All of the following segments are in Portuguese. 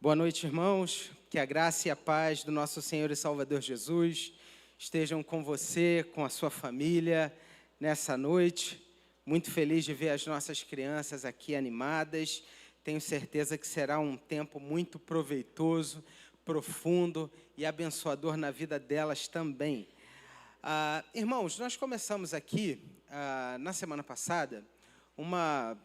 Boa noite, irmãos. Que a graça e a paz do nosso Senhor e Salvador Jesus estejam com você, com a sua família, nessa noite. Muito feliz de ver as nossas crianças aqui animadas. Tenho certeza que será um tempo muito proveitoso, profundo e abençoador na vida delas também. Irmãos, nós começamos aqui, na semana passada, uma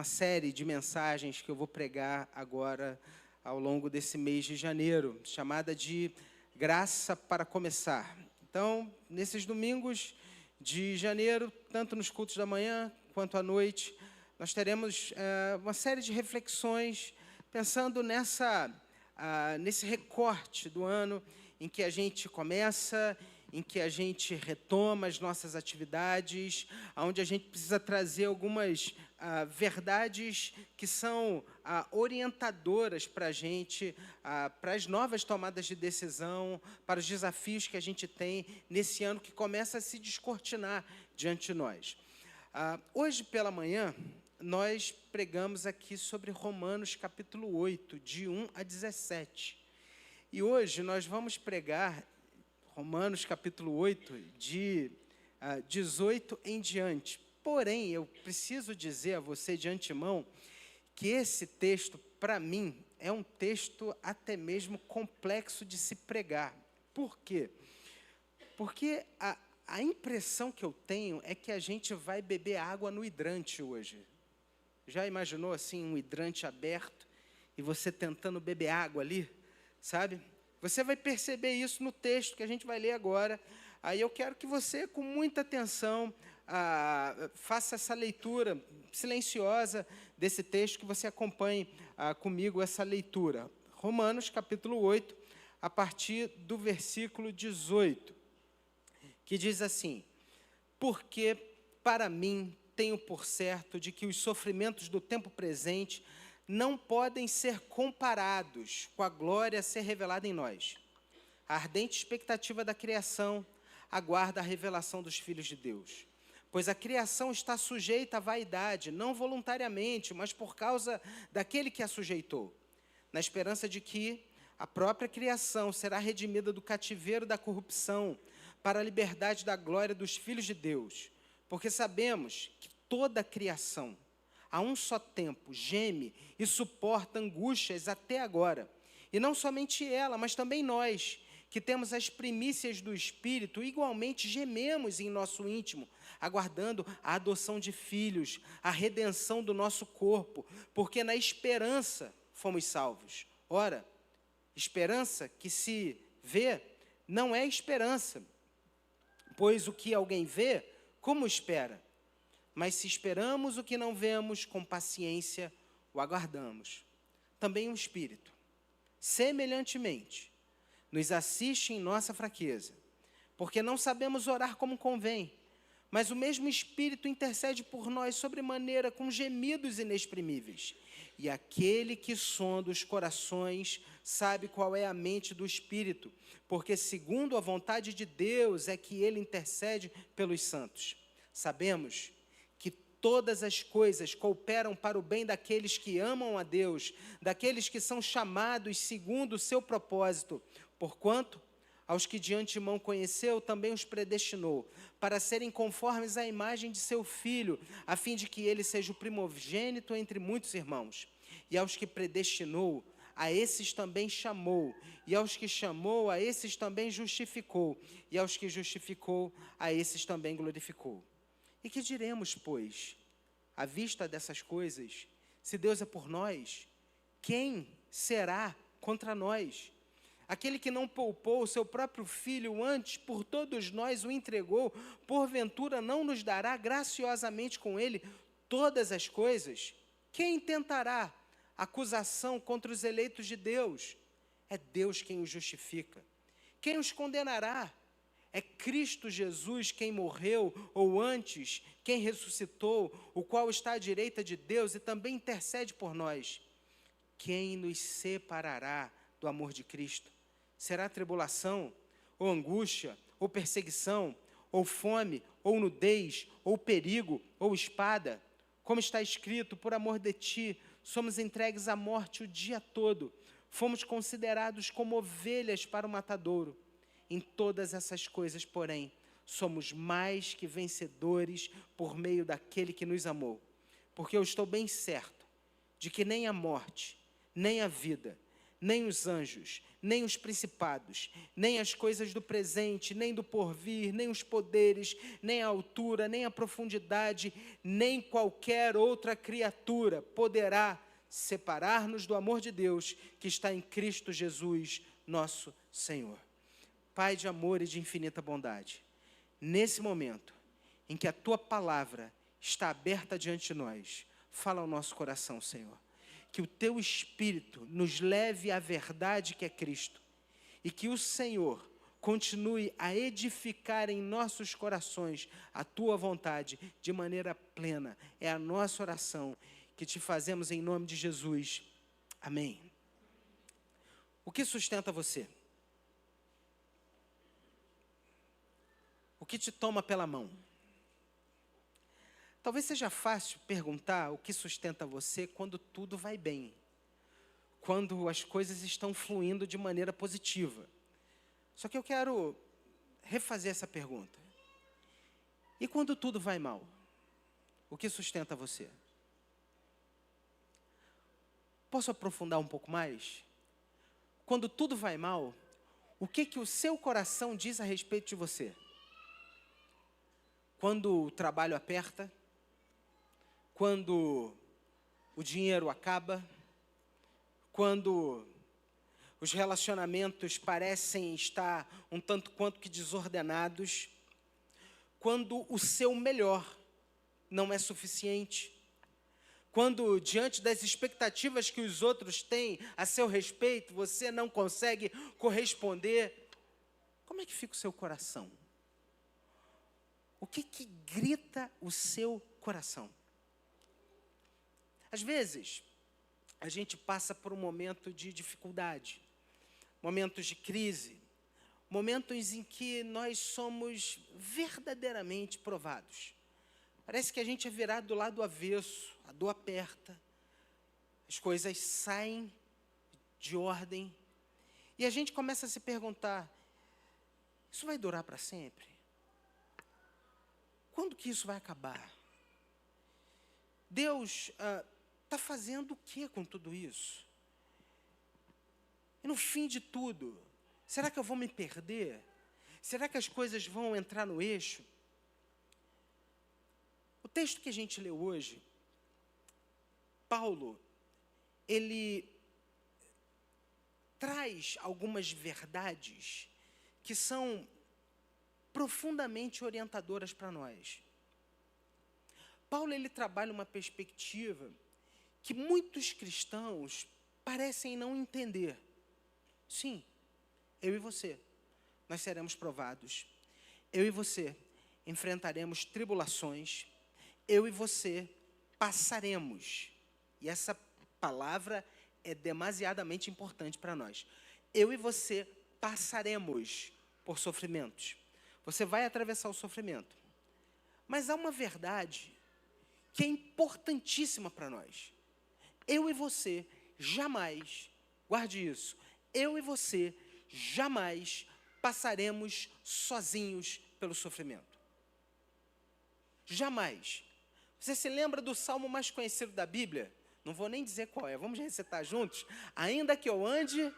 série de mensagens que eu vou pregar agora ao longo desse mês de janeiro, chamada de Graça para Começar. Então, nesses domingos de janeiro, tanto nos cultos da manhã quanto à noite, nós teremos uma série de reflexões, pensando nesse recorte do ano em que a gente começa, em que a gente retoma as nossas atividades, onde a gente precisa trazer algumas verdades que são orientadoras para a gente, para as novas tomadas de decisão, para os desafios que a gente tem nesse ano que começa a se descortinar diante de nós. Hoje pela manhã, nós pregamos aqui sobre Romanos capítulo 8, de 1 a 17. E hoje nós vamos pregar Romanos capítulo 8, de 18 em diante. Porém, eu preciso dizer a você de antemão que esse texto, para mim, é um texto até mesmo complexo de se pregar. Por quê? Porque a impressão que eu tenho é que a gente vai beber água no hidrante hoje. Já imaginou assim um hidrante aberto e você tentando beber água ali, sabe? Você vai perceber isso no texto que a gente vai ler agora. Aí eu quero que você, com muita atenção, faça essa leitura silenciosa desse texto, que você acompanhe comigo essa leitura. Romanos, capítulo 8, a partir do versículo 18, que diz assim: porque para mim tenho por certo de que os sofrimentos do tempo presente não podem ser comparados com a glória a ser revelada em nós. A ardente expectativa da criação aguarda a revelação dos filhos de Deus. Pois a criação está sujeita à vaidade, não voluntariamente, mas por causa daquele que a sujeitou, na esperança de que a própria criação será redimida do cativeiro da corrupção para a liberdade da glória dos filhos de Deus. Porque sabemos que toda a criação, a um só tempo, geme e suporta angústias até agora. E não somente ela, mas também nós, que temos as primícias do Espírito, igualmente gememos em nosso íntimo, aguardando a adoção de filhos, a redenção do nosso corpo, porque na esperança fomos salvos. Ora, esperança que se vê não é esperança, pois o que alguém vê, como espera? Mas se esperamos o que não vemos, com paciência o aguardamos. Também o Espírito, semelhantemente, nos assiste em nossa fraqueza, porque não sabemos orar como convém, mas o mesmo Espírito intercede por nós sobremaneira com gemidos inexprimíveis. E aquele que sonda os corações sabe qual é a mente do Espírito, porque segundo a vontade de Deus é que ele intercede pelos santos. Sabemos que todas as coisas cooperam para o bem daqueles que amam a Deus, daqueles que são chamados segundo o seu propósito, porquanto aos que de antemão conheceu, também os predestinou, para serem conformes à imagem de seu Filho, a fim de que ele seja o primogênito entre muitos irmãos. E aos que predestinou, a esses também chamou, e aos que chamou, a esses também justificou, e aos que justificou, a esses também glorificou. E que diremos, pois, à vista dessas coisas? Se Deus é por nós, quem será contra nós? Aquele que não poupou o seu próprio Filho, antes por todos nós o entregou, porventura não nos dará graciosamente com ele todas as coisas? Quem tentará acusação contra os eleitos de Deus? É Deus quem os justifica. Quem os condenará? É Cristo Jesus quem morreu, ou antes, quem ressuscitou, o qual está à direita de Deus e também intercede por nós. Quem nos separará do amor de Cristo? Será tribulação, ou angústia, ou perseguição, ou fome, ou nudez, ou perigo, ou espada? Como está escrito, por amor de ti, somos entregues à morte o dia todo, Fomos considerados como ovelhas para o matadouro. Em todas essas coisas, porém, somos mais que vencedores por meio daquele que nos amou. Porque eu estou bem certo de que nem a morte, nem a vida, nem os anjos, nem os principados, nem as coisas do presente, nem do porvir, nem os poderes, nem a altura, nem a profundidade, nem qualquer outra criatura poderá separar-nos do amor de Deus que está em Cristo Jesus, nosso Senhor. Pai de amor e de infinita bondade, nesse momento em que a Tua palavra está aberta diante de nós, fala ao nosso coração, Senhor. Que o Teu Espírito nos leve à verdade que é Cristo e que o Senhor continue a edificar em nossos corações a Tua vontade de maneira plena. É a nossa oração que Te fazemos em nome de Jesus. Amém. O que sustenta você? O que te toma pela mão? Talvez seja fácil perguntar o que sustenta você quando tudo vai bem, quando as coisas estão fluindo de maneira positiva. Só que eu quero refazer essa pergunta. E quando tudo vai mal? O que sustenta você? Posso aprofundar um pouco mais? Quando tudo vai mal, o que o seu coração diz a respeito de você? Quando o trabalho aperta, quando o dinheiro acaba, quando os relacionamentos parecem estar um tanto quanto que desordenados, quando o seu melhor não é suficiente, quando diante das expectativas que os outros têm a seu respeito, você não consegue corresponder, como é que fica o seu coração? O que grita o seu coração? Às vezes, a gente passa por um momento de dificuldade, momentos de crise, momentos em que nós somos verdadeiramente provados. Parece que a gente é virado do lado avesso, a dor aperta, as coisas saem de ordem, e a gente começa a se perguntar, isso vai durar para sempre? Quando que isso vai acabar? Deus está fazendo o que com tudo isso? E no fim de tudo, será que eu vou me perder? Será que as coisas vão entrar no eixo? O texto que a gente leu hoje, Paulo, ele traz algumas verdades que são profundamente orientadoras para nós. Paulo, ele trabalha uma perspectiva que muitos cristãos parecem não entender. Sim, eu e você, nós seremos provados. Eu e você enfrentaremos tribulações. Eu e você passaremos. E essa palavra é demasiadamente importante para nós. Eu e você passaremos por sofrimentos. Você vai atravessar o sofrimento. Mas há uma verdade que é importantíssima para nós. Eu e você jamais, guarde isso, eu e você jamais passaremos sozinhos pelo sofrimento. Jamais. Você se lembra do salmo mais conhecido da Bíblia? Não vou nem dizer qual é, vamos recitar juntos? Ainda que eu ande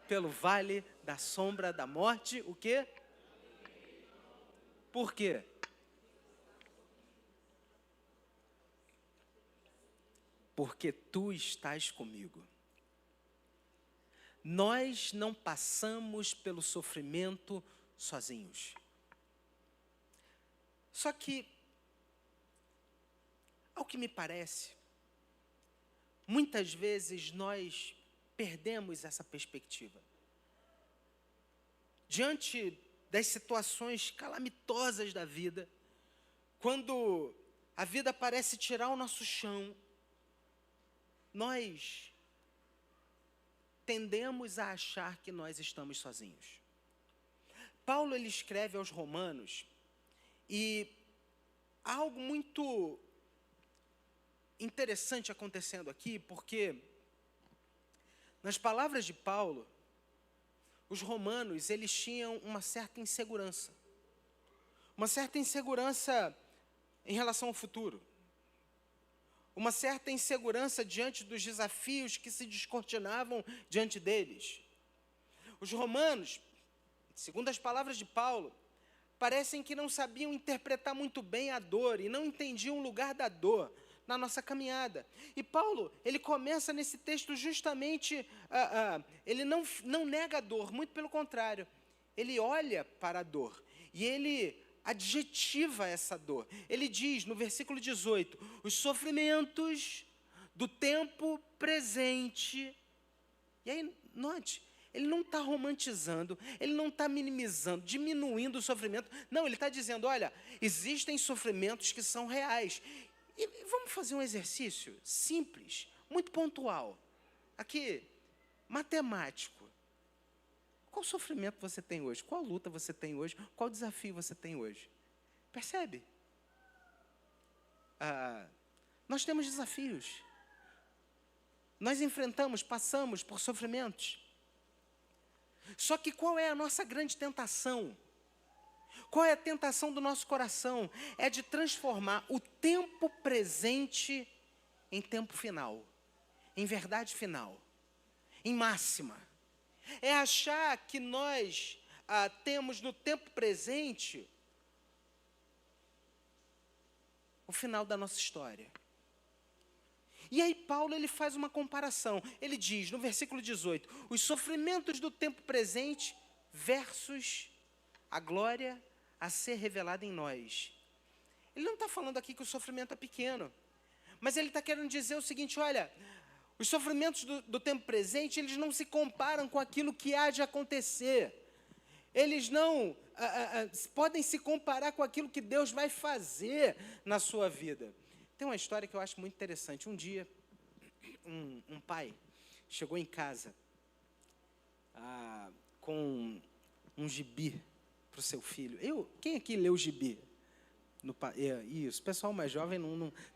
pelo vale da sombra da morte, o quê? Por quê? Porque tu estás comigo. Nós não passamos pelo sofrimento sozinhos. Só que, ao que me parece, muitas vezes nós perdemos essa perspectiva. Diante das situações calamitosas da vida, quando a vida parece tirar o nosso chão, nós tendemos a achar que nós estamos sozinhos. Paulo, ele escreve aos Romanos, e há algo muito interessante acontecendo aqui, porque Nas palavras de Paulo, os romanos, eles tinham uma certa insegurança. Uma certa insegurança em relação ao futuro. Uma certa insegurança diante dos desafios que se descortinavam diante deles. Os romanos, segundo as palavras de Paulo, parecem que não sabiam interpretar muito bem a dor e não entendiam o lugar da dor na nossa caminhada. E Paulo, ele começa nesse texto justamente, ele não nega a dor, muito pelo contrário. Ele olha para a dor e ele adjetiva essa dor. Ele diz no versículo 18, os sofrimentos do tempo presente. E aí, note, ele não está romantizando, ele não está minimizando, diminuindo o sofrimento. Não, ele está dizendo, olha, existem sofrimentos que são reais. E vamos fazer um exercício simples, muito pontual. Aqui, matemático. Qual sofrimento você tem hoje? Qual luta você tem hoje? Qual desafio você tem hoje? Percebe? Nós temos desafios. Nós enfrentamos, passamos por sofrimentos. Só que qual é a nossa grande tentação? Qual é a tentação do nosso coração? É de transformar o tempo presente em tempo final, em verdade final, em máxima. É achar que nós temos no tempo presente o final da nossa história. E aí Paulo, ele faz uma comparação. Ele diz, no versículo 18, os sofrimentos do tempo presente versus a glória a ser revelada em nós. Ele não está falando aqui que o sofrimento é pequeno, mas ele está querendo dizer o seguinte, olha, os sofrimentos do tempo presente, eles não se comparam com aquilo que há de acontecer. Eles não podem se comparar com aquilo que Deus vai fazer na sua vida. Tem uma história que eu acho muito interessante. Um dia, um pai chegou em casa com um gibi para o seu filho. Quem aqui leu gibi? Isso, o pessoal mais jovem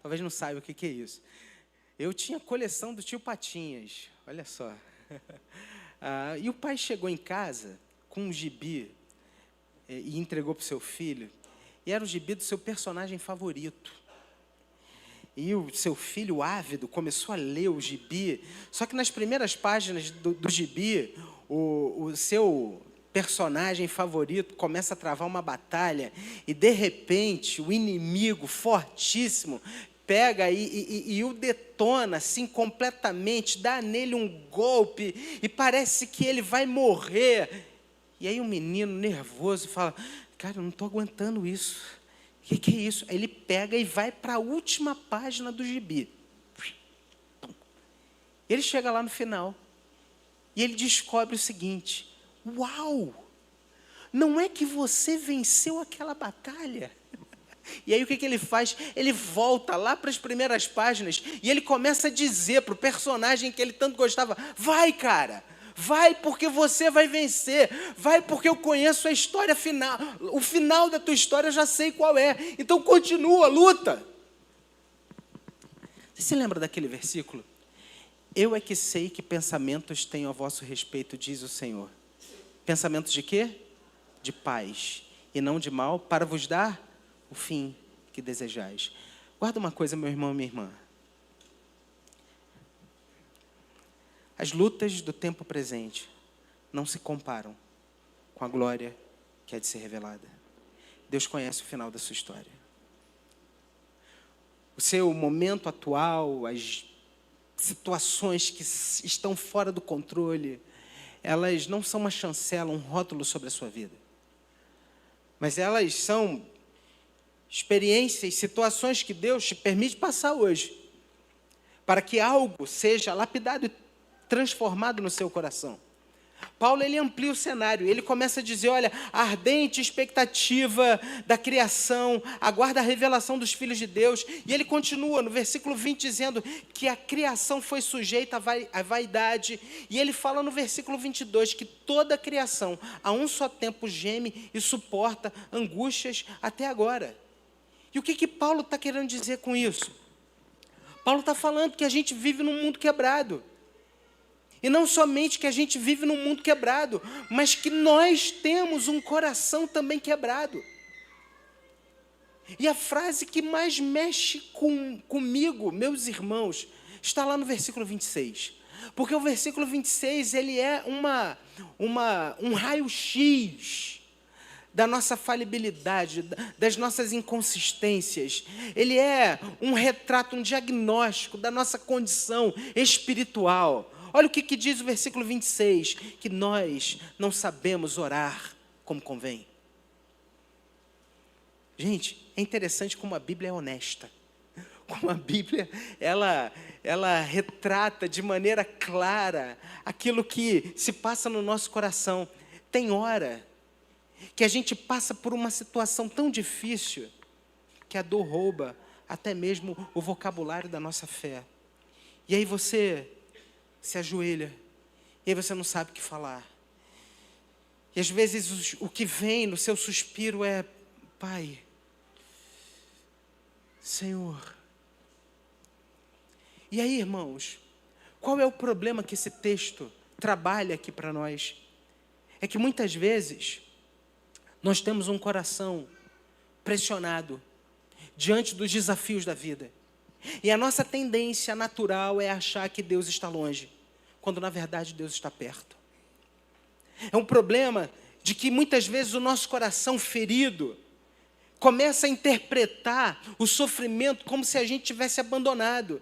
talvez não saiba o que é isso. Eu tinha coleção do Tio Patinhas, olha só. E o pai chegou em casa com um gibi e entregou para o seu filho. E era o gibi do seu personagem favorito. E o seu filho ávido começou a ler o gibi. Só que nas primeiras páginas do gibi, o seu personagem favorito começa a travar uma batalha. E, de repente, o inimigo fortíssimo pega e o detona assim completamente, dá nele um golpe e parece que ele vai morrer. E aí o menino nervoso fala, cara, eu não estou aguentando isso. O que é isso? Aí ele pega e vai para a última página do gibi. Ele chega lá no final e ele descobre o seguinte, uau, não é que você venceu aquela batalha? E aí o que ele faz? Ele volta lá para as primeiras páginas e ele começa a dizer para o personagem que ele tanto gostava, vai, cara, vai porque você vai vencer, vai porque eu conheço a história final, o final da tua história eu já sei qual é, então continua, luta. Você se lembra daquele versículo? Eu é que sei que pensamentos tenho a vosso respeito, diz o Senhor. Pensamentos de quê? De paz e não de mal, para vos dar o fim que desejais. Guarda uma coisa, meu irmão e minha irmã. As lutas do tempo presente não se comparam com a glória que há de ser revelada. Deus conhece o final da sua história. O seu momento atual, as situações que estão fora do controle, elas não são uma chancela, um rótulo sobre a sua vida. Mas elas são experiências, situações que Deus te permite passar hoje, para que algo seja lapidado e transformado no seu coração. Paulo, ele amplia o cenário, ele começa a dizer, olha, a ardente expectativa da criação, aguarda a revelação dos filhos de Deus, e ele continua no versículo 20 dizendo que a criação foi sujeita à vaidade, e ele fala no versículo 22 que toda a criação a um só tempo geme e suporta angústias até agora. E o que Paulo está querendo dizer com isso? Paulo está falando que a gente vive num mundo quebrado. E não somente que a gente vive num mundo quebrado, mas que nós temos um coração também quebrado. E a frase que mais mexe comigo, meus irmãos, está lá no versículo 26. Porque o versículo 26, ele é um raio-x da nossa falibilidade, das nossas inconsistências. Ele é um retrato, um diagnóstico da nossa condição espiritual. Olha o que diz o versículo 26, que nós não sabemos orar como convém. Gente, é interessante como a Bíblia é honesta. Como a Bíblia, ela retrata de maneira clara aquilo que se passa no nosso coração. Tem hora que a gente passa por uma situação tão difícil que a dor rouba até mesmo o vocabulário da nossa fé. E aí você se ajoelha, e aí você não sabe o que falar. E às vezes o que vem no seu suspiro é: Pai, Senhor. E aí, irmãos, qual é o problema que esse texto trabalha aqui para nós? É que muitas vezes nós temos um coração pressionado diante dos desafios da vida. E a nossa tendência natural é achar que Deus está longe, quando na verdade Deus está perto. É um problema de que muitas vezes o nosso coração ferido começa a interpretar o sofrimento como se a gente tivesse abandonado,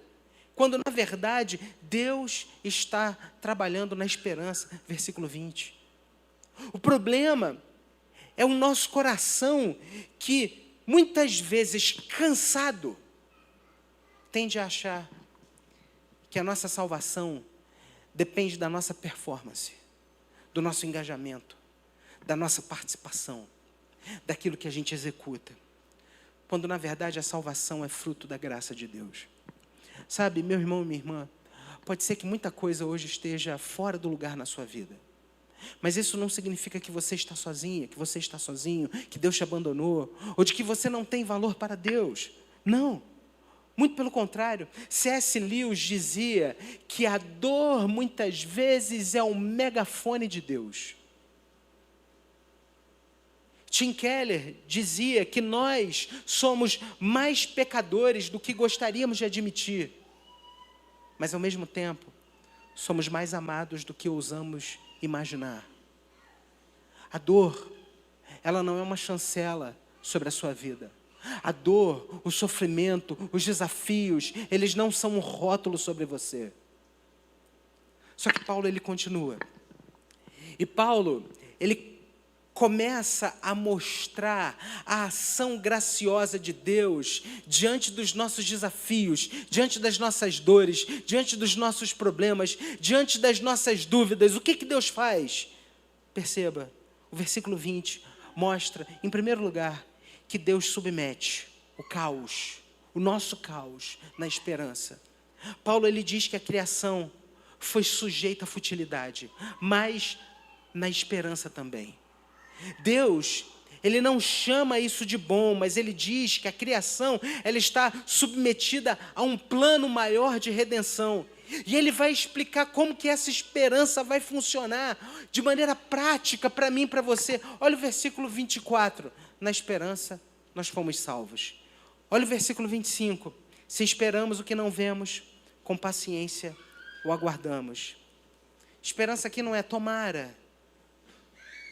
quando na verdade Deus está trabalhando na esperança. Versículo 20. O problema é o nosso coração que muitas vezes cansado tende a achar que a nossa salvação depende da nossa performance, do nosso engajamento, da nossa participação, daquilo que a gente executa, quando na verdade a salvação é fruto da graça de Deus. Sabe, meu irmão e minha irmã, pode ser que muita coisa hoje esteja fora do lugar na sua vida, mas isso não significa que você está sozinha, que você está sozinho, que Deus te abandonou, ou de que você não tem valor para Deus. Não, muito pelo contrário. C.S. Lewis dizia que a dor muitas vezes é o megafone de Deus. Tim Keller dizia que nós somos mais pecadores do que gostaríamos de admitir, mas ao mesmo tempo somos mais amados do que ousamos imaginar. A dor, ela não é uma chancela sobre a sua vida. A dor, o sofrimento, os desafios, eles não são um rótulo sobre você. Só que Paulo, ele continua. E Paulo, ele começa a mostrar a ação graciosa de Deus diante dos nossos desafios, diante das nossas dores, diante dos nossos problemas, diante das nossas dúvidas. O que Deus faz? Perceba, o versículo 20 mostra, em primeiro lugar, que Deus submete o caos, o nosso caos, na esperança. Paulo, ele diz que a criação foi sujeita à futilidade, mas na esperança também. Deus, ele não chama isso de bom, mas ele diz que a criação, ela está submetida a um plano maior de redenção. E ele vai explicar como que essa esperança vai funcionar de maneira prática para mim e para você. Olha o versículo 24. Na esperança, nós fomos salvos. Olha o versículo 25. Se esperamos o que não vemos, com paciência o aguardamos. Esperança aqui não é tomara,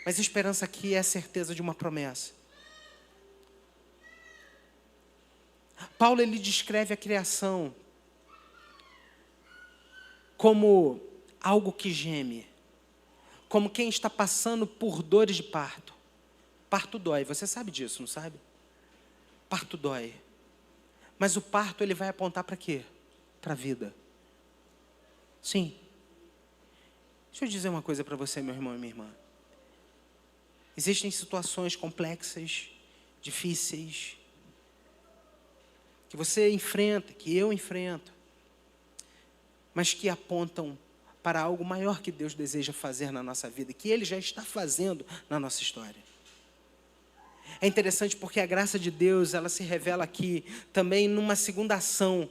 mas esperança aqui é a certeza de uma promessa. Paulo, ele descreve a criação como algo que geme, como quem está passando por dores de parto. Parto dói, você sabe disso, não sabe? Parto dói. Mas o parto, ele vai apontar para quê? Para a vida. Sim. Deixa eu dizer uma coisa para você, meu irmão e minha irmã. Existem situações complexas, difíceis, que você enfrenta, que eu enfrento, mas que apontam para algo maior que Deus deseja fazer na nossa vida, que Ele já está fazendo na nossa história. É interessante porque a graça de Deus, ela se revela aqui também numa segunda ação.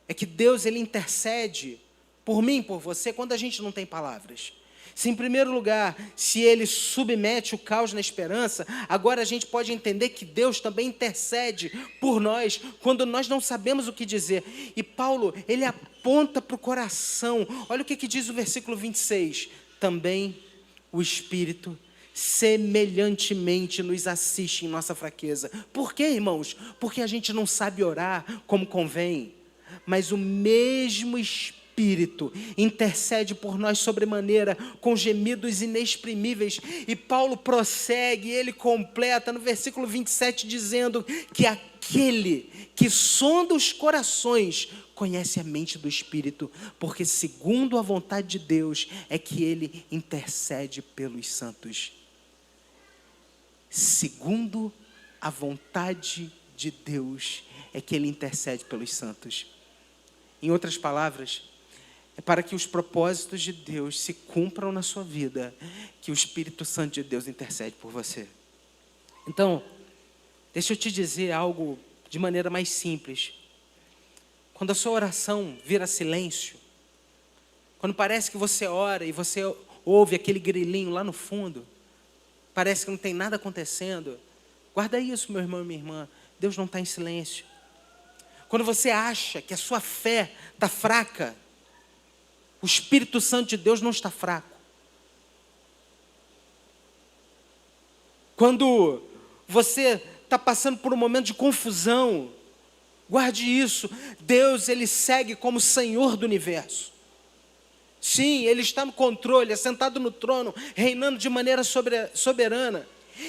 É que Deus, ele intercede por mim, por você, quando a gente não tem palavras. Se, em primeiro lugar, se ele submete o caos na esperança, agora a gente pode entender que Deus também intercede por nós, quando nós não sabemos o que dizer. E Paulo, ele aponta para o coração. Olha o que diz o versículo 26. Também o Espírito semelhantemente nos assiste em nossa fraqueza. Por quê, irmãos? Porque a gente não sabe orar como convém, mas o mesmo Espírito intercede por nós sobremaneira, com gemidos inexprimíveis. E Paulo prossegue, ele completa no versículo 27, dizendo que aquele que sonda os corações conhece a mente do Espírito, porque segundo a vontade de Deus é que ele intercede pelos santos. Segundo a vontade de Deus é que ele intercede pelos santos. Em outras palavras, é para que os propósitos de Deus se cumpram na sua vida, que o Espírito Santo de Deus intercede por você. Então, deixa eu te dizer algo de maneira mais simples. Quando a sua oração vira silêncio, quando parece que você ora e você ouve aquele grilinho lá no fundo, parece que não tem nada acontecendo, guarda isso, meu irmão e minha irmã, Deus não está em silêncio. Quando você acha que a sua fé está fraca, o Espírito Santo de Deus não está fraco. Quando você está passando por um momento de confusão, guarde isso, Deus, ele segue como Senhor do universo. Sim, ele está no controle, assentado no trono, reinando de maneira soberana.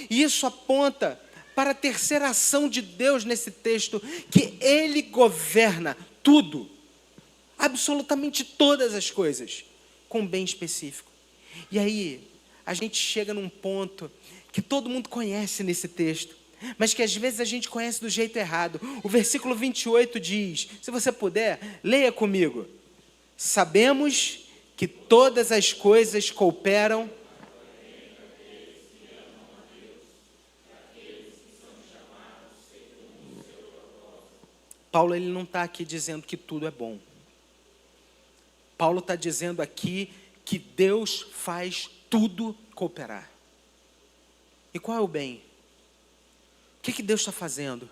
E isso aponta para a terceira ação de Deus nesse texto, que ele governa tudo, absolutamente todas as coisas, com um bem específico. E aí, a gente chega num ponto que todo mundo conhece nesse texto, mas que às vezes a gente conhece do jeito errado. O versículo 28 diz, se você puder, leia comigo. Sabemos que todas as coisas cooperam Paulo, ele não está aqui dizendo que tudo é bom. Paulo está dizendo aqui que Deus faz tudo cooperar. E qual é o bem? O que Deus está fazendo?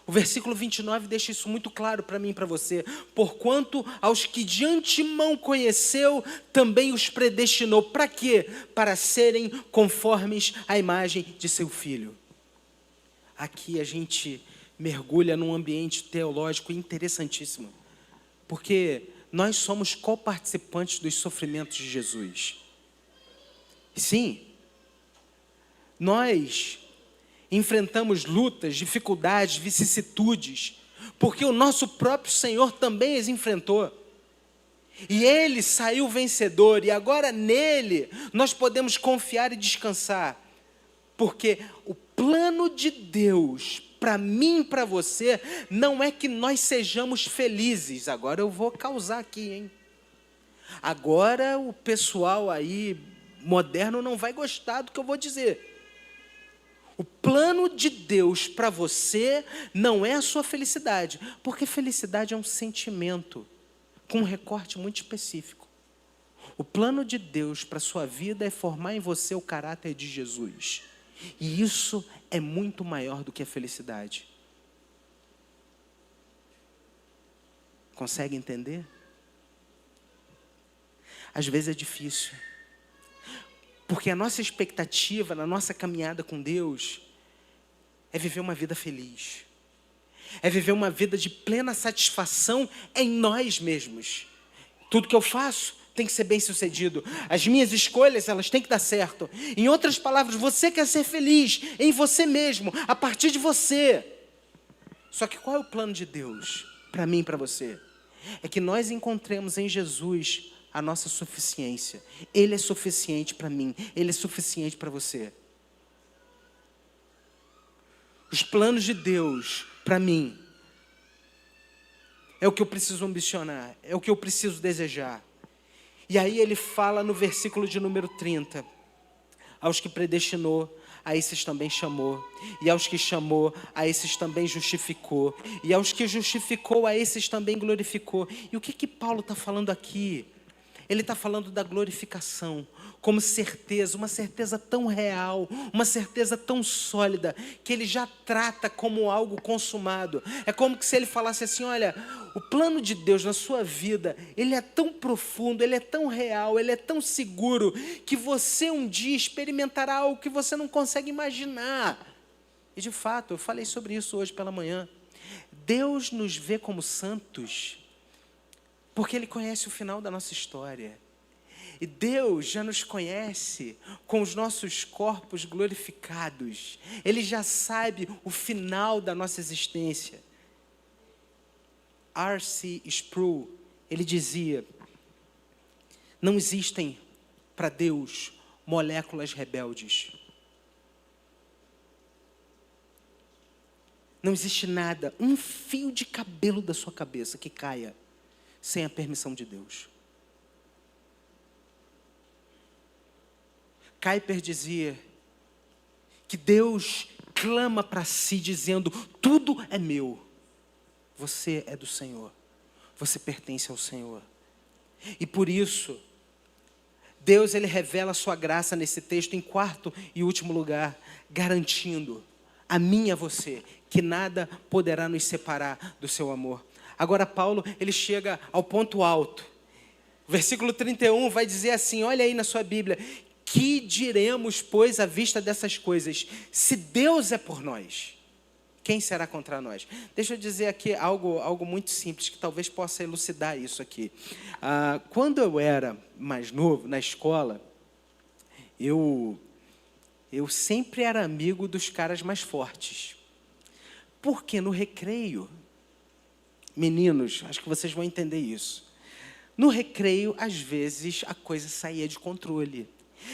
O versículo 29 deixa isso muito claro para mim e para você. Porquanto aos que de antemão conheceu, também os predestinou. Para quê? Para serem conformes à imagem de seu Filho. Aqui a gente mergulha num ambiente teológico interessantíssimo. Porque nós somos coparticipantes dos sofrimentos de Jesus. Sim, nós enfrentamos lutas, dificuldades, vicissitudes, porque o nosso próprio Senhor também as enfrentou. E Ele saiu vencedor, e agora nele nós podemos confiar e descansar. Porque o plano de Deus, para mim e para você, não é que nós sejamos felizes. Agora eu vou causar aqui, hein? Agora o pessoal aí moderno não vai gostar do que eu vou dizer. O plano de Deus para você não é a sua felicidade, porque felicidade é um sentimento com um recorte muito específico. O plano de Deus para a sua vida é formar em você o caráter de Jesus. E isso é muito maior do que a felicidade. Consegue entender? Às vezes é difícil. Porque a nossa expectativa na nossa caminhada com Deus é viver uma vida feliz. É viver uma vida de plena satisfação em nós mesmos. Tudo que eu faço tem que ser bem sucedido. As minhas escolhas, elas têm que dar certo. Em outras palavras, você quer ser feliz em você mesmo, a partir de você. Só que qual é o plano de Deus para mim e para você? É que nós encontremos em Jesus a nossa suficiência. Ele é suficiente para mim, Ele é suficiente para você. Os planos de Deus para mim é o que eu preciso ambicionar, é o que eu preciso desejar. E aí ele fala no versículo de número 30, aos que predestinou, a esses também chamou. E aos que chamou, a esses também justificou. E aos que justificou, a esses também glorificou. E o que Paulo está falando aqui? Ele está falando da glorificação como certeza, uma certeza tão real, uma certeza tão sólida, que ele já trata como algo consumado. É como se ele falasse assim, olha, o plano de Deus na sua vida, ele é tão profundo, ele é tão real, ele é tão seguro, que você um dia experimentará algo que você não consegue imaginar. E de fato, eu falei sobre isso hoje pela manhã. Deus nos vê como santos, porque Ele conhece o final da nossa história. E Deus já nos conhece com os nossos corpos glorificados. Ele já sabe o final da nossa existência. R.C. Sproul, ele dizia, não existem para Deus moléculas rebeldes. Não existe nada, um fio de cabelo da sua cabeça que caia sem a permissão de Deus. Kuyper dizia que Deus clama para si dizendo, tudo é meu. Você é do Senhor. Você pertence ao Senhor. E por isso, Deus ele revela a sua graça nesse texto em quarto e último lugar, garantindo a mim e a você que nada poderá nos separar do seu amor. Agora Paulo, ele chega ao ponto alto. O versículo 31 vai dizer assim, olha aí na sua Bíblia, que diremos, pois, à vista dessas coisas? Se Deus é por nós, quem será contra nós? Deixa eu dizer aqui algo muito simples, que talvez possa elucidar isso aqui. Quando eu era mais novo, na escola, eu sempre era amigo dos caras mais fortes. Porque no recreio, meninos, acho que vocês vão entender isso. No recreio, às vezes, a coisa saía de controle.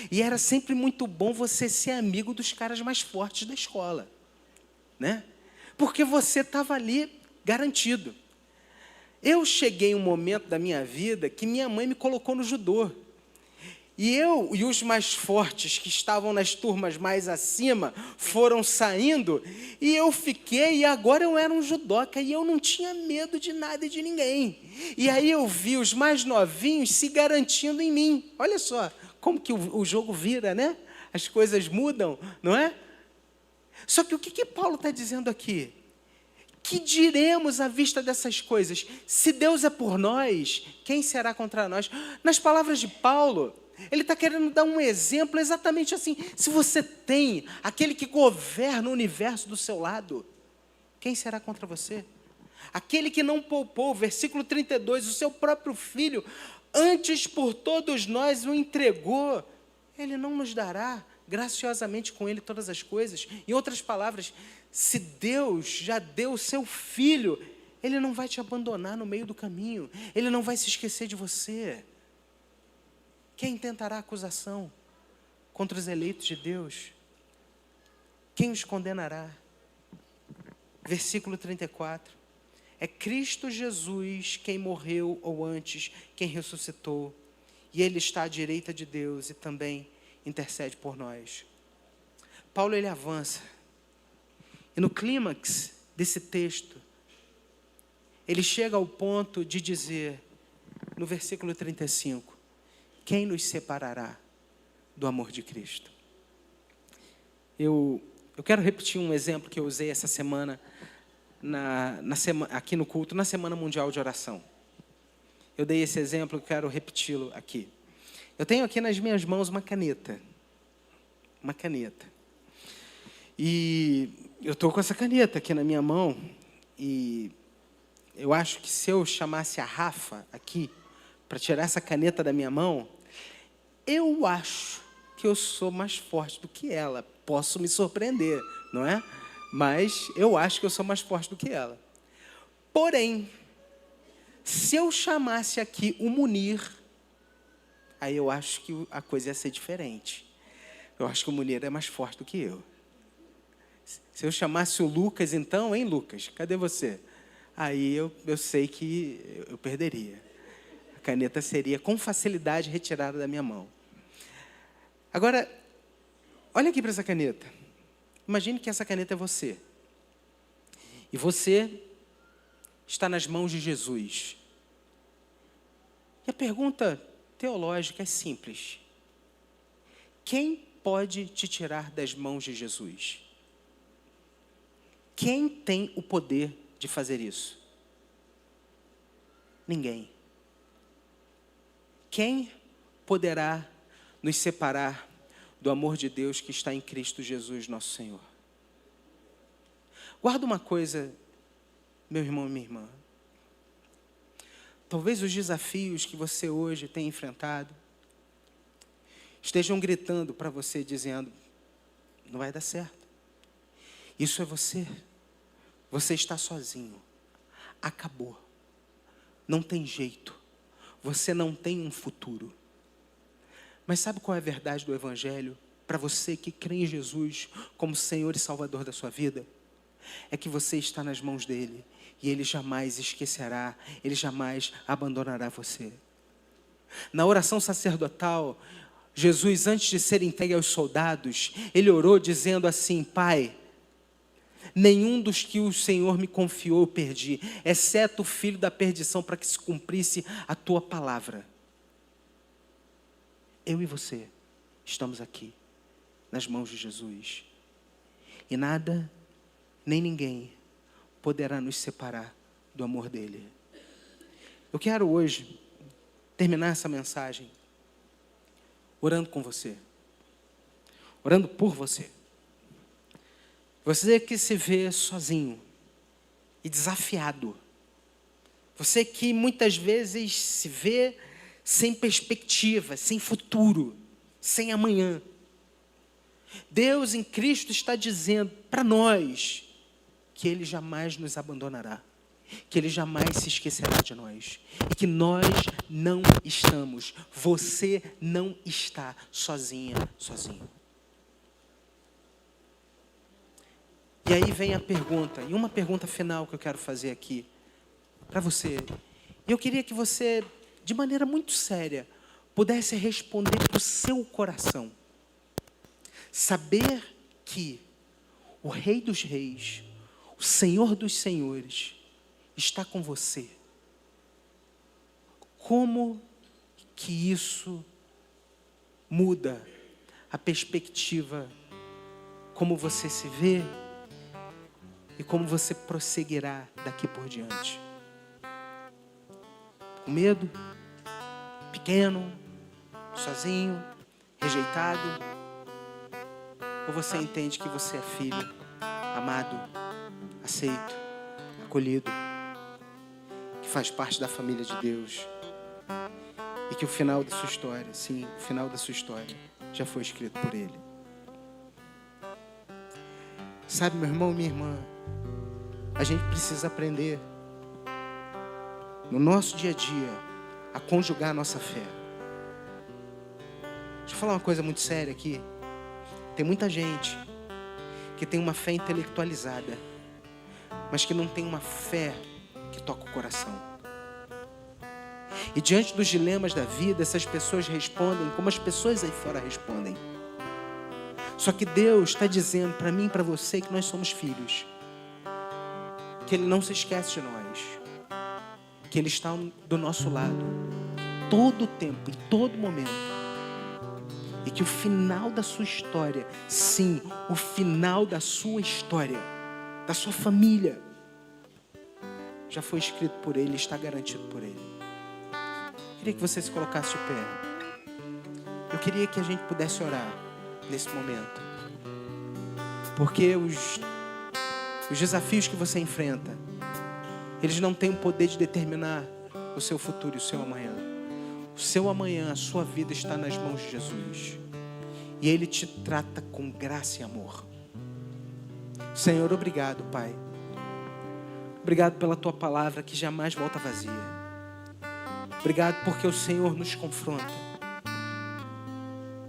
E era sempre muito bom você ser amigo dos caras mais fortes da escola, né? Porque você estava ali garantido. Eu cheguei em um momento da minha vida que minha mãe me colocou no judô. E eu e os mais fortes, que estavam nas turmas mais acima, foram saindo, e eu fiquei, e agora eu era um judoca, e eu não tinha medo de nada e de ninguém. E aí eu vi os mais novinhos se garantindo em mim. Olha só, como que o jogo vira, né? As coisas mudam, não é? Só que o que Paulo está dizendo aqui? Que diremos à vista dessas coisas? Se Deus é por nós, quem será contra nós? Nas palavras de Paulo, ele está querendo dar um exemplo exatamente assim. Se você tem aquele que governa o universo do seu lado, quem será contra você? Aquele que não poupou, versículo 32, o seu próprio filho, antes por todos nós o entregou, ele não nos dará graciosamente com ele todas as coisas? Em outras palavras, se Deus já deu o seu filho, ele não vai te abandonar no meio do caminho, ele não vai se esquecer de você. Quem tentará acusação contra os eleitos de Deus? Quem os condenará? Versículo 34. É Cristo Jesus quem morreu, ou antes, quem ressuscitou. E Ele está à direita de Deus e também intercede por nós. Paulo, ele avança. E no clímax desse texto, ele chega ao ponto de dizer, no versículo 35, quem nos separará do amor de Cristo? Eu quero repetir um exemplo que eu usei essa semana, aqui no culto, na Semana Mundial de Oração. Eu dei esse exemplo, eu quero repeti-lo aqui. Eu tenho aqui nas minhas mãos uma caneta. Uma caneta. E eu estou com essa caneta aqui na minha mão, e eu acho que se eu chamasse a Rafa aqui, para tirar essa caneta da minha mão, eu acho que eu sou mais forte do que ela. Posso me surpreender, não é? Mas eu acho que eu sou mais forte do que ela. Porém, se eu chamasse aqui o Munir, aí eu acho que a coisa ia ser diferente. Eu acho que o Munir é mais forte do que eu. Se eu chamasse o Lucas, então, hein, Lucas? Cadê você? Aí eu sei que eu perderia. A caneta seria com facilidade retirada da minha mão. Agora, Olha aqui para essa caneta. Imagine que essa caneta é você. E você está nas mãos de Jesus. E a pergunta teológica é simples. Quem pode te tirar das mãos de Jesus? Quem tem o poder de fazer isso? Ninguém. Quem poderá nos separar do amor de Deus que está em Cristo Jesus, nosso Senhor? Guarda uma coisa, meu irmão e minha irmã. Talvez os desafios que você hoje tem enfrentado estejam gritando para você, dizendo: não vai dar certo. Isso é você. Você está sozinho. Acabou. Não tem jeito. Você não tem um futuro. Mas sabe qual é a verdade do Evangelho? Para você que crê em Jesus como Senhor e Salvador da sua vida, é que você está nas mãos dEle. E Ele jamais esquecerá, Ele jamais abandonará você. Na oração sacerdotal, Jesus, antes de ser entregue aos soldados, Ele orou dizendo assim: Pai, nenhum dos que o Senhor me confiou eu perdi, exceto o filho da perdição, para que se cumprisse a tua palavra. Eu e você estamos aqui, nas mãos de Jesus. E nada, nem ninguém poderá nos separar do amor dEle. Eu quero hoje terminar essa mensagem orando com você, orando por você. Você que se vê sozinho e desafiado. Você que muitas vezes se vê sem perspectiva, sem futuro, sem amanhã. Deus em Cristo está dizendo para nós que Ele jamais nos abandonará, que Ele jamais se esquecerá de nós, e que nós não estamos, você não está sozinha, sozinho. E aí vem a pergunta, e uma pergunta final que eu quero fazer aqui para você. Eu queria que você, de maneira muito séria, pudesse responder para o seu coração. Saber que o Rei dos Reis, o Senhor dos Senhores, está com você. Como que isso muda a perspectiva, como você se vê e como você prosseguirá daqui por diante? Com medo? Pequeno? Sozinho? Rejeitado? Ou você entende que você é filho, amado, aceito, acolhido, que faz parte da família de Deus, e que o final da sua história, sim, o final da sua história já foi escrito por Ele? Sabe, meu irmão, minha irmã, a gente precisa aprender no nosso dia a dia a conjugar a nossa fé. Deixa eu falar uma coisa muito séria aqui. Tem muita gente que tem uma fé intelectualizada, mas que não tem uma fé que toca o coração. E diante dos dilemas da vida, essas pessoas respondem como as pessoas aí fora respondem. Só que Deus está dizendo para mim e para você que nós somos filhos, que Ele não se esquece de nós, que Ele está do nosso lado todo o tempo, em todo momento. E que o final da sua história, sim, o final da sua história, da sua família, já foi escrito por Ele, está garantido por Ele. Eu queria que você se colocasse de pé. Eu queria que a gente pudesse orar nesse momento. Porque os desafios que você enfrenta, eles não têm o poder de determinar o seu futuro e o seu amanhã. O seu amanhã, a sua vida está nas mãos de Jesus. E Ele te trata com graça e amor. Senhor, obrigado, Pai. Obrigado pela Tua palavra que jamais volta vazia. Obrigado porque o Senhor nos confronta.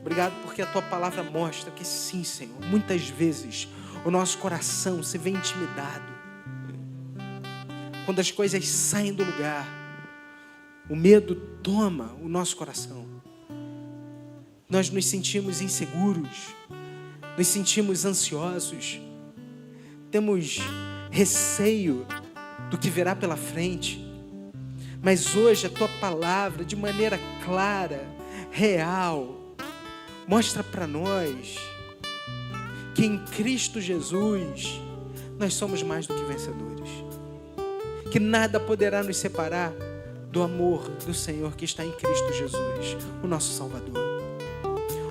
Obrigado porque a Tua palavra mostra que sim, Senhor, muitas vezes o nosso coração se vê intimidado. Quando as coisas saem do lugar, o medo toma o nosso coração. Nós nos sentimos inseguros. nos sentimos ansiosos, temos receio do que virá pela frente. Mas hoje a tua palavra, de maneira clara, real, mostra para nós que em Cristo Jesus nós somos mais do que vencedores, que nada poderá nos separar do amor do Senhor que está em Cristo Jesus, o nosso Salvador.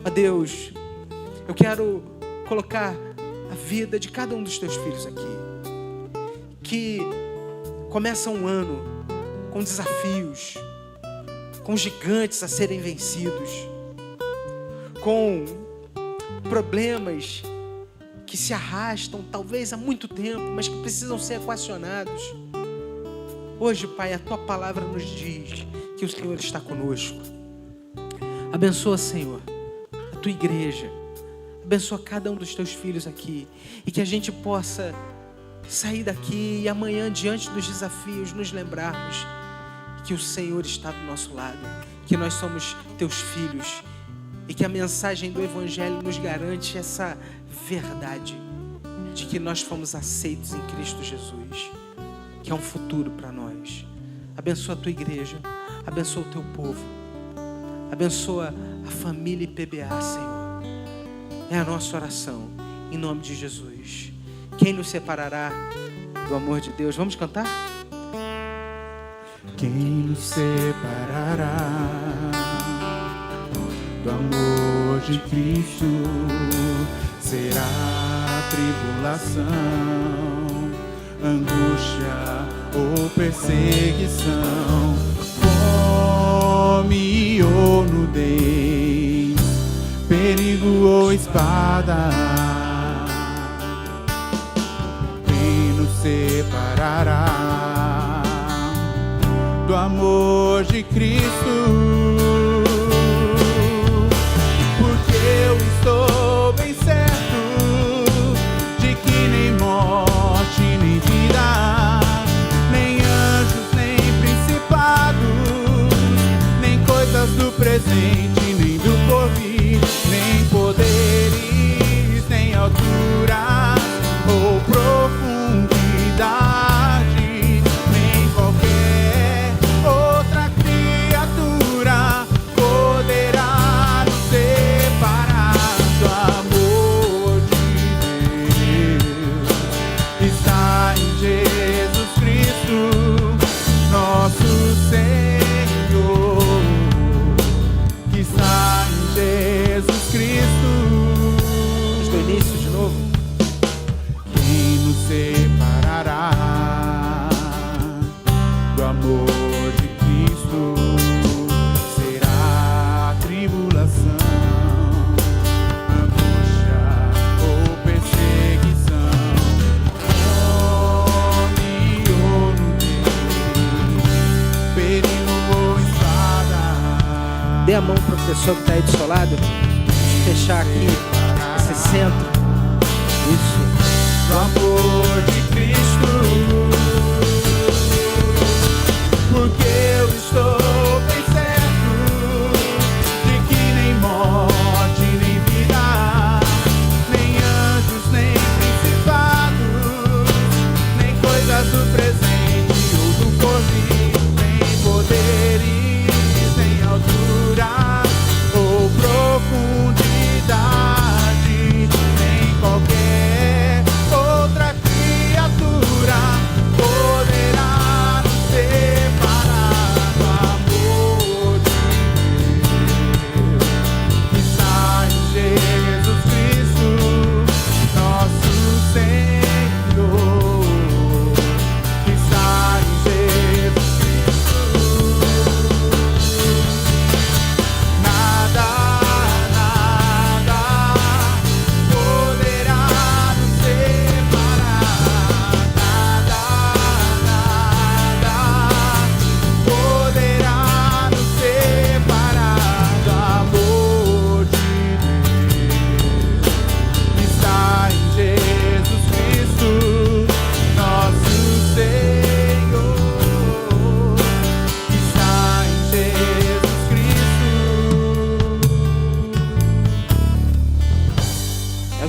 Ó Deus, eu quero colocar a vida de cada um dos teus filhos aqui, que começa um ano com desafios, com gigantes a serem vencidos, com problemas que se arrastam talvez há muito tempo, mas que precisam ser equacionados. Hoje, Pai, a tua palavra nos diz que o Senhor está conosco. Abençoa, Senhor, a tua igreja. Abençoa cada um dos teus filhos aqui. E que a gente possa sair daqui e amanhã, diante dos desafios, nos lembrarmos que o Senhor está do nosso lado, que nós somos teus filhos e que a mensagem do Evangelho nos garante essa verdade de que nós fomos aceitos em Cristo Jesus, que é um futuro para nós. Abençoa a tua igreja, abençoa o teu povo, abençoa a família IPBA, Senhor. É a nossa oração, em nome de Jesus. Quem nos separará do amor de Deus? Vamos cantar? Quem nos separará do amor de Cristo? Será tribulação, angústia ou perseguição, fome ou nudez, perigo ou espada. Quem nos separará do amor de Cristo? Porque eu estou bem certo de que nem morte, nem vida, nem anjos, nem principados, nem coisas do presente, nem do porvir, nem poderes, nem altura ou profundidade, nem qualquer outra criatura poderá nos separar do amor de Deus. Está em Jesus Cristo, nosso Senhor, que está em Jesus Cristo. Vamos do início de novo. Quem nos separará do amor de Cristo? Será tribulação, angústia ou perseguição, fome ou nudez, perigo ou espada. Dê a mão para a pessoa que está aí do seu lado. Vamos fechar aqui esse centro. Isso. Do amor de Cristo, porque eu estou bem certo de que nem morte, nem vida, nem anjos, nem principados, nem coisas do presente ou do porvir, nem poderes, nem altura ou profundidade, nem qualquer outra criatura poderá nos separar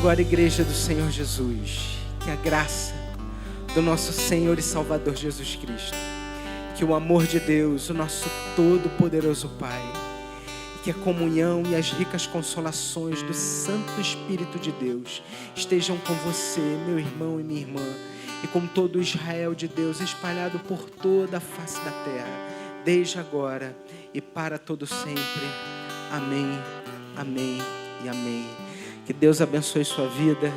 agora, igreja do Senhor Jesus, que a graça do nosso Senhor e Salvador Jesus Cristo, que o amor de Deus, o nosso todo-poderoso Pai, que a comunhão e as ricas consolações do Santo Espírito de Deus estejam com você, meu irmão e minha irmã, e com todo o Israel de Deus espalhado por toda a face da terra, desde agora e para todo sempre. Amém, amém e amém. Que Deus abençoe sua vida.